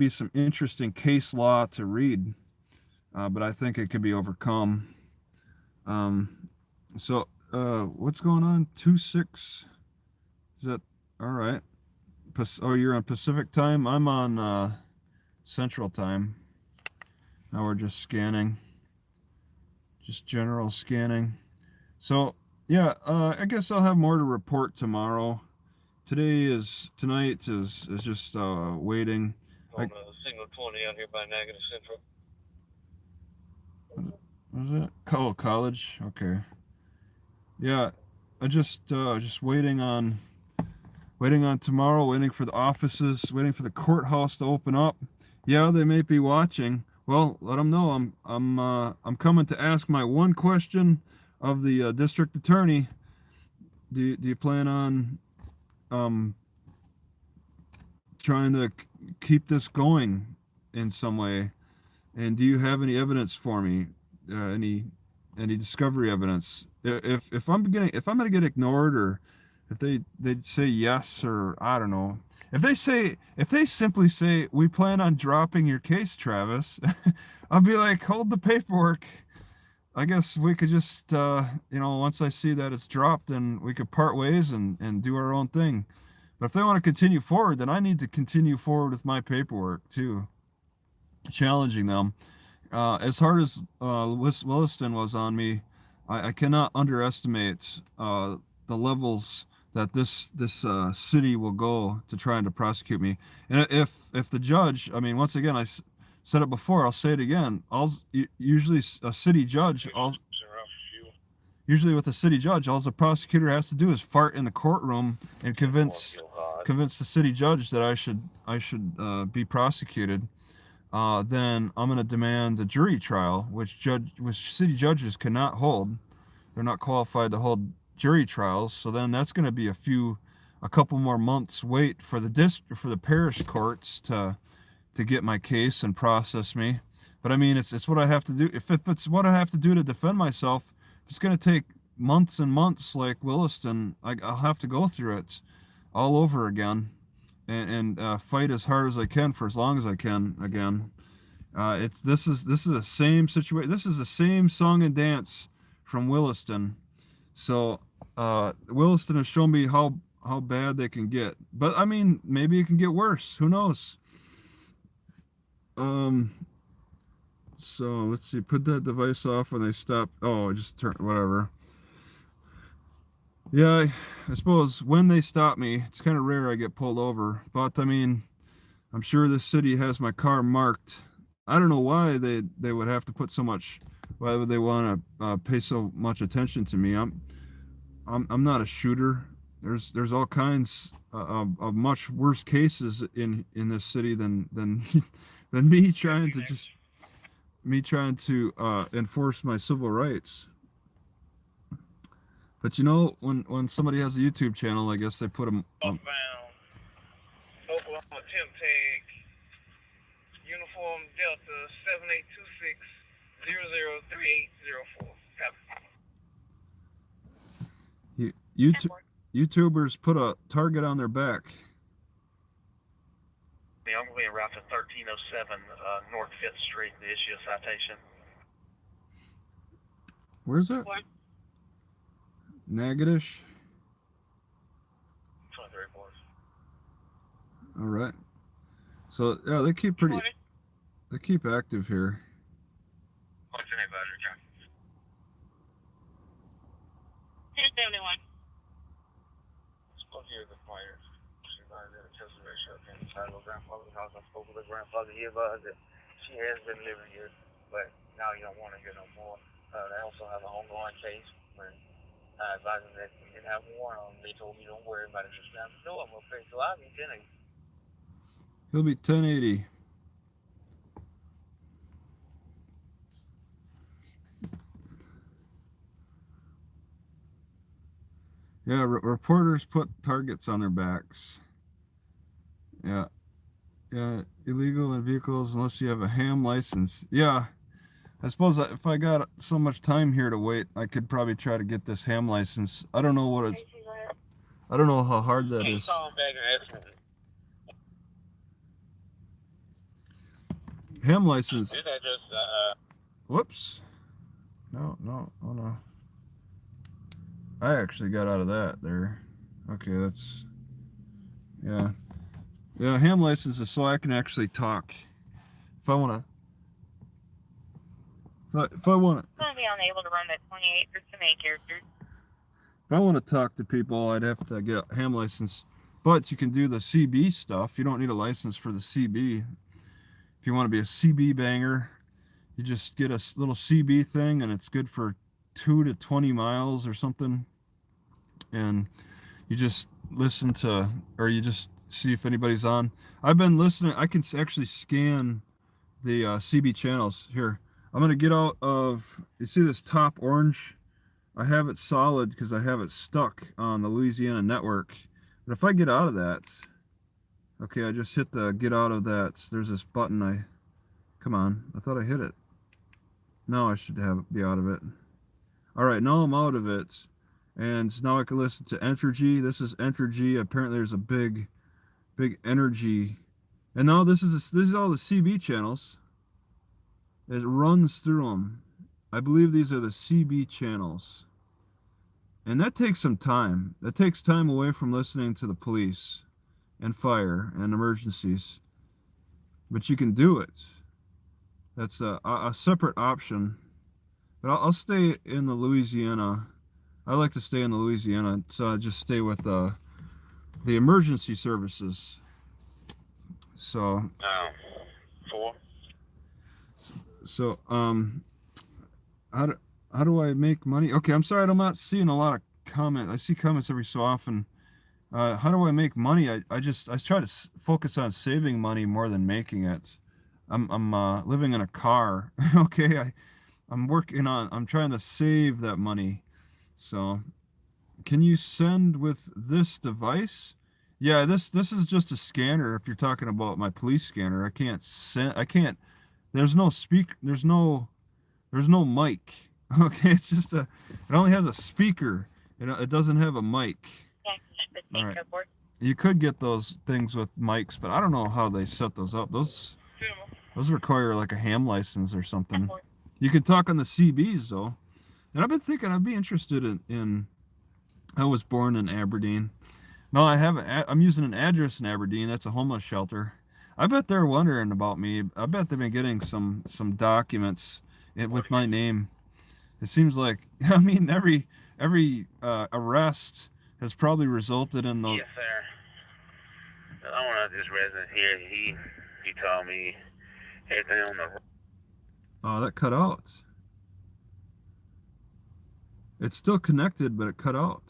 some interesting case law to read. But I think it could be overcome. So what's going on? 2-6. Is that all right? Oh, you're on Pacific time. I'm on Central time. Now we're just scanning, just general scanning. So yeah, I guess I'll have more to report tomorrow. Tonight is just waiting. On signal 20 out here by Nagata Central. What is it? Oh, college. Okay. Yeah, I just waiting on tomorrow. Waiting for the offices. Waiting for the courthouse to open up. Yeah, they may be watching. Well, let them know I'm coming to ask my one question of the district attorney. Do you plan on trying to keep this going in some way? And do you have any evidence for me? Any discovery evidence? If I'm gonna get ignored, or if they say yes, or I don't know. If they simply say we plan on dropping your case, Travis, I'll be like, hold the paperwork. I guess we could just once I see that it's dropped, then we could part ways and do our own thing. But if they want to continue forward, then I need to continue forward with my paperwork too, challenging them. As hard as Williston was on me, I cannot underestimate the levels that this city will go to trying to prosecute me. And if the judge, I mean, once again, I said it before, I'll say it again. Usually a city judge, usually with a city judge, all the prosecutor has to do is fart in the courtroom and convince the city judge that I should be prosecuted. Then I'm going to demand a jury trial, which city judges cannot hold. They're not qualified to hold jury trials. So then that's going to be a couple more months wait for the parish courts to get my case and process me. But I mean, it's what I have to do. If it's what I have to do to defend myself, it's going to take months and months like Williston. I'll have to go through it all over again. And fight as hard as I can for as long as I can again. This is the same situation. This is the same song and dance from Williston. So Williston has shown me how bad they can get. But I mean, maybe it can get worse. Who knows? So let's see. Put that device off when they stop. Oh, just turn whatever. Yeah, I suppose when they stop me, it's kind of rare I get pulled over. But I mean, I'm sure this city has my car marked I don't know why they would have to put so much. Why would they want to pay so much attention to me? I'm not a shooter. There's all kinds of much worse cases in this city than than me trying to enforce my civil rights. But you know, when somebody has a YouTube channel, I guess they put them. Oklahoma temp tag, uniform Delta 7826003804. YouTubers put a target on their back. Yeah, I'm going to be en route to 1307 North 5th Street to issue a citation. Where's that? What? Natchitoches. 23 boys. All right. So yeah, they keep active here. What's your name, Badger John? 271. Spoke to you the fire. She advised that a Chelsea ratio came inside of her grandfather's house. I spoke with her grandfather. He advised that she has been living here, but now you don't want to hear no more. They also have an ongoing case where I advised them that we didn't have a warrant on them. They told me don't worry about it. Just down the door. I'm afraid. So I'll be 1080. He'll be 1080. Yeah, reporters put targets on their backs. Yeah. Yeah, illegal in vehicles unless you have a ham license. Yeah. I suppose if I got so much time here to wait, I could probably try to get this ham license. I don't know what it's. I don't know how hard that is. Ham license. Whoops. No. Oh no. I actually got out of that there. Okay, that's. Yeah. Yeah, ham license is so I can actually talk. If I want to. If I want to. I'm going to be unable to run that 28 for the main characters. If I want to talk to people, I'd have to get a ham license. But you can do the CB stuff. You don't need a license for the CB. If you want to be a CB banger, you just get a little CB thing, and it's good for 2 to 20 miles or something. And you just listen to, or you just see if anybody's on. I've been listening. I can actually scan the CB channels. Here, I'm going to get out of, you see this top orange? I have it solid because I have it stuck on the Louisiana network. But if I get out of that, okay, I just hit the get out of that. There's this button. Come on, I thought I hit it. No, I should be out of it. All right, now I'm out of it. And now I can listen to Entergy. This is Entergy. Apparently there's a big energy. And now this is all the CB channels. It runs through them. I believe these are the CB channels. And that takes some time. That takes time away from listening to the police and fire and emergencies. But you can do it. That's a separate option. But I'll stay in the Louisiana. I like to stay in the Louisiana, so I just stay with the emergency services. So. 4. So how do I make money? Okay, I'm sorry, I'm not seeing a lot of comments. I see comments every so often. How do I make money? I try to focus on saving money more than making it. I'm living in a car. Okay, I'm trying to save that money. So, can you send with this device? Yeah, this is just a scanner. If you're talking about my police scanner, I can't. There's no mic. Okay, it's just it only has a speaker. It doesn't have a mic. All right. You could get those things with mics, but I don't know how they set those up. Those require like a ham license or something. You can talk on the CBs though. And I've been thinking I'd be interested in I was born in Aberdeen. No, I'm using an address in Aberdeen. That's a homeless shelter. I bet they're wondering about me. I bet they've been getting some documents with my name. It seems like, I mean, every arrest has probably resulted in those. Yes, sir. I want this resident here. He told me Everything on the Oh, that cut out. It's still connected, but it cut out.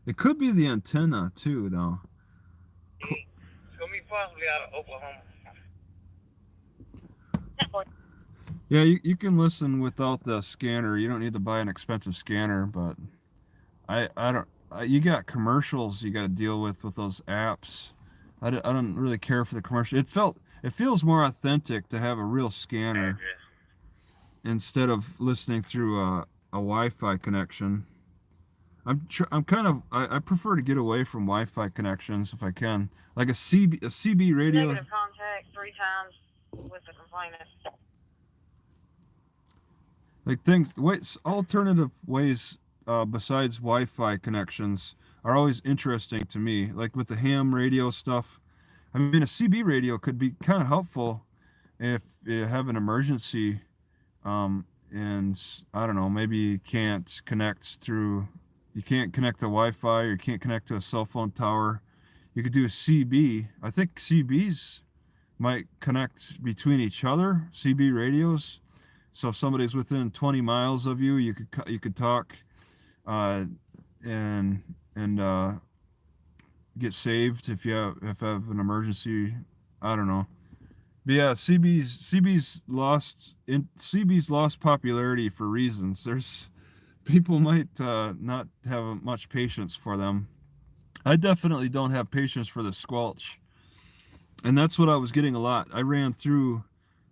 It could be the antenna too, though. It's gonna be possibly out of Oklahoma. Yeah, you can listen without the scanner. You don't need to buy an expensive scanner, but I don't. You got commercials you got to deal with those apps. I don't really care for the commercial. It feels more authentic to have a real scanner instead of listening through a Wi-Fi connection. I prefer to get away from Wi-Fi connections if I can, like a CB radio. Negative contact 3 times with the complainant. Like alternative ways besides Wi-Fi connections are always interesting to me. Like with the ham radio stuff. I mean, a CB radio could be kind of helpful if you have an emergency, and I don't know, maybe you can't connect to Wi-Fi, or you can't connect to a cell phone tower. You could do a CB. I think CBs might connect between each other, CB radios. So if somebody's within 20 miles of you, you could talk, and get saved if you have an emergency. I don't know. But yeah, CB's lost popularity for reasons. There's people might not have much patience for them. I definitely don't have patience for the squelch, and that's what I was getting a lot. I ran through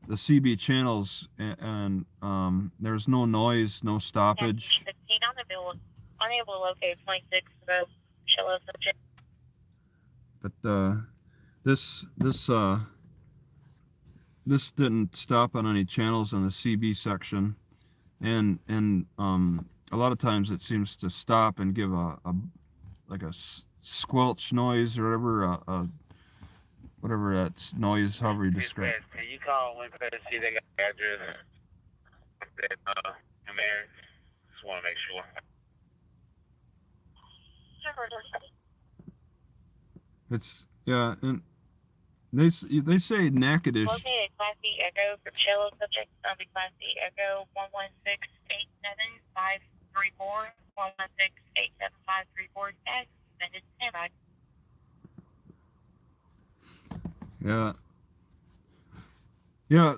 the CB channels, and there's no noise, no stoppage. 16 on the bill, unable to locate 26 the Shallow subject. But this didn't stop on any channels in the CB section, and a lot of times it seems to stop and give a squelch noise or whatever that noise, however you describe it. Can you call Winnipeg and see they got the address in there? Just want to make sure. It's yeah, and they say Natchitoches. Located Class D Echo for Shallow subject. That'll be Class D Echo 11687-534 11687-534. Suspended standby. Yeah. Yeah.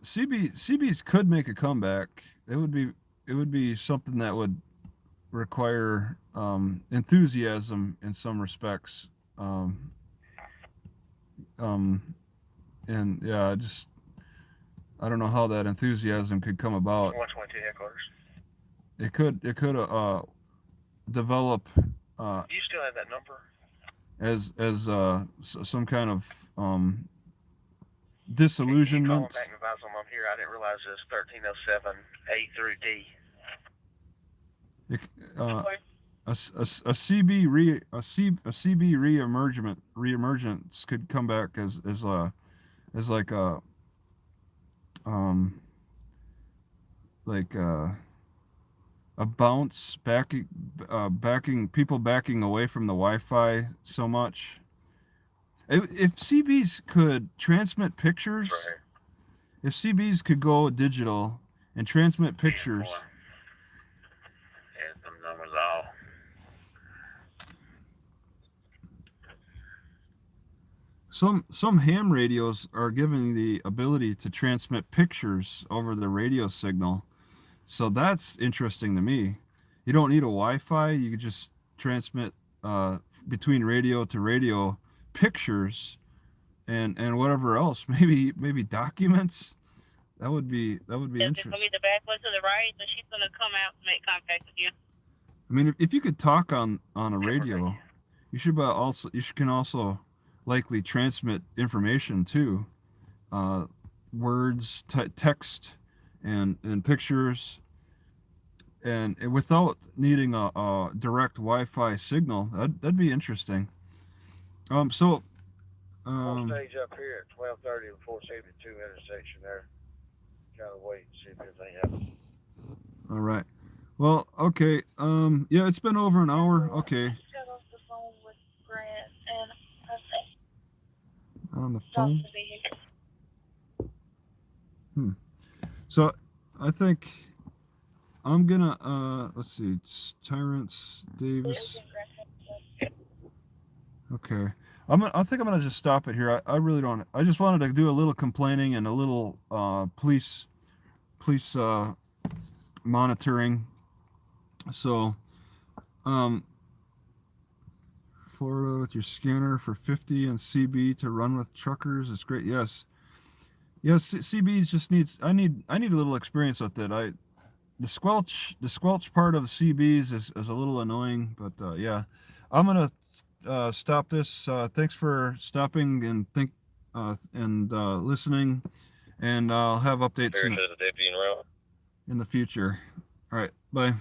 CBs could make a comeback. It would be something that would require enthusiasm in some respects. And yeah, I don't know how that enthusiasm could come about. 122 headquarters. It could develop. Do you still have that number? As some kind of disillusionment. Back and advise them I'm here. I didn't realize it was 1307 A through D. A CB reemergence could come back as a bounce backing people backing away from the Wi-Fi so much. If CBs could transmit pictures, Right. If CBs could go digital and transmit pictures. And some numbers all. Some ham radios are giving the ability to transmit pictures over the radio signal. So that's interesting to me. You don't need a Wi-Fi. You could just transmit between radio to radio pictures and whatever else. Maybe documents. That would be interesting. It's gonna be the back one to the right, so she's gonna come out to make contact with you. I mean, if you could talk on a radio, you can also likely transmit information too, words, text, and pictures, and without needing a direct Wi-Fi signal. That'd be interesting. We'll stage up here at 1230 and 472 intersection there. Gotta wait and see if anything happens. All right. Well, okay. Yeah, it's been over an hour. Okay. Shut off the phone with Grant and on the phone. So I think I'm gonna let's see, it's Tyrants Davis. Okay. I think I'm gonna just stop it here. I really don't. I just wanted to do a little complaining and a little police monitoring. So Florida with your scanner for 50 and CB to run with truckers is great. Yes. Yes, CB just needs. I need a little experience with it. The squelch part of CBs is a little annoying, but yeah, I'm gonna stop this. Thanks for stopping and listening, and I'll have updates in the future. All right, bye.